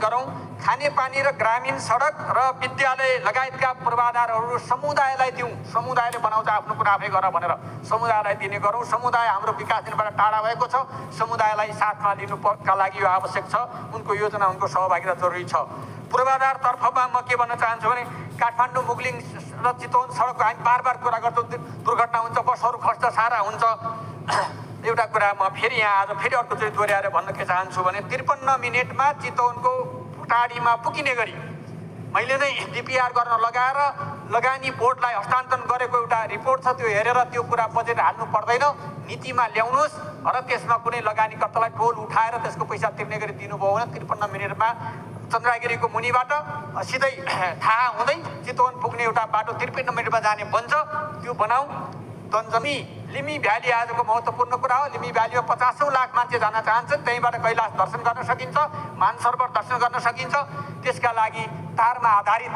गरौँ। खानेपानी र ग्रामीण सडक र विद्यालय लगायतका पूर्वाधारहरू समुदायलाई दिउँ। समुदायले बनाउँछ आफ्नो कुरा आफै गर भनेर समुदायलाई दिने गरौँ। समुदाय हाम्रो विकासबाट टाढा भएको छ। समुदायलाई साथमा लिनुका लागि यो आवश्यक छ। उनको योजना, उनको सहभागिता जरुरी छ। पूर्वाधार तर्फमा म के भन्न चाहन्छु भने काठमाडौँ मुगलिङ र चितवन सडकको हामी बार कुरा गर्छौँ, दुर्घटना हुन्छ, बसहरू खस्छ, सारा हुन्छ। एउटा कुरा म फेरि यहाँ आज फेरि अर्कोचोटि दोहोऱ्याएर भन्न के चाहन्छु भने 53 मिनेटमा चितवनको टाढीमा पुगिने गरी मैले नै डिपिआर गर्न लगाएर लगानी बोर्डलाई हस्तान्तरण गरेको एउटा रिपोर्ट छ। त्यो हेरेर त्यो कुरा बजेट हाल्नु पर्दैन, नीतिमा ल्याउनुहोस् र त्यसमा कुनै लगानीकर्तालाई टोल उठाएर त्यसको पैसा तिर्ने गरी दिनुभयो भने 53 मिनेटमा चन्द्रगिरीको मुनिबाट सिधै थाहा हुँदै चितवन पुग्ने एउटा बाटो 53 मिनेटमा जाने बन्छ। त्यो बनाऊ। तन्जमी लिमी भ्याली आजको महत्त्वपूर्ण कुरा हो। लिमी भ्यालीमा 50औं लाख मान्छे जान चाहन्छन्। त्यहीँबाट कैलाश दर्शन गर्न सकिन्छ, मानसरोवर दर्शन गर्न सकिन्छ। त्यसका लागि तारमा आधारित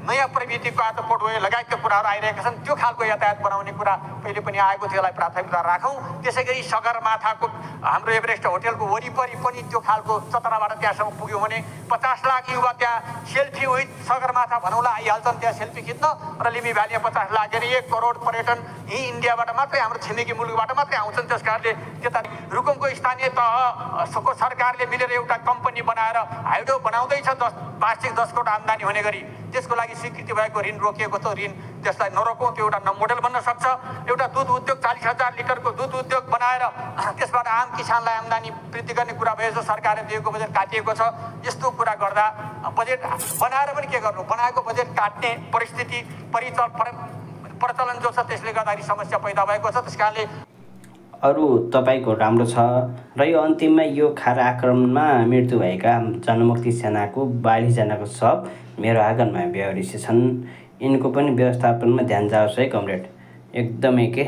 नयाँ प्रविधिको आज पोर्टवे लगायतका कुराहरू आइरहेका छन्। त्यो खालको यातायात बनाउने कुरा पहिले पनि आएको थियो, यसलाई प्राथमिकता राखौँ। त्यसै गरी सगरमाथाको हाम्रो एभरेस्ट होटेलको वरिपरि पनि त्यो खालको चतराबाट त्यहाँसम्म पुग्यो भने 50 लाख युवा त्यहाँ सेल्फी विथ सगरमाथा भनौँला आइहाल्छन् त्यहाँ सेल्फी खिच्न। र लिमी भ्यालीमा 50 लाख गरी 1 करोड पर्यटन यहीँ इन्डियाबाट मात्रै, हाम्रो छिमेकी मुलुकबाट मात्रै आउँछन्। त्यस कारणले त्यता रुकुमको स्थानीय तहको सरकारले मिलेर एउटा कम्पनी बनाएर हाइड्रो बनाउँदैछ 10 करोड आम्दानी हुने गरी। त्यसको लागि स्वीकृति भएको ऋण रोकिएको छ। ऋण त्यसलाई नरोकौँ, त्यो एउटा मोडेल बन्न सक्छ। एउटा दुध उद्योग 40,000 लिटरको दुध उद्योग बनाएर त्यसबाट आम किसानलाई आम्दानी वृद्धि गर्ने कुरा भयो। सरकारले दिएको बजेट काटिएको छ। यस्तो कुरा गर्दा बजेट बनाएर पनि के गर्नु, बनाएको बजेट काट्ने परिस्थिति प्रचलन जो छ त्यसले गर्दाखेरि समस्या पैदा भएको छ। त्यस कारणले अरू तपाईँको राम्रो छ। र यो अन्तिममा यो खारा आक्रमणमा मृत्यु भएका जनमुक्ति सेनाको 42 जनाको शव मेरो आँगनमा बेहोरेछन्। यिनको पनि व्यवस्थापनमा ध्यान जाओस् है कमरेड। एकदमै के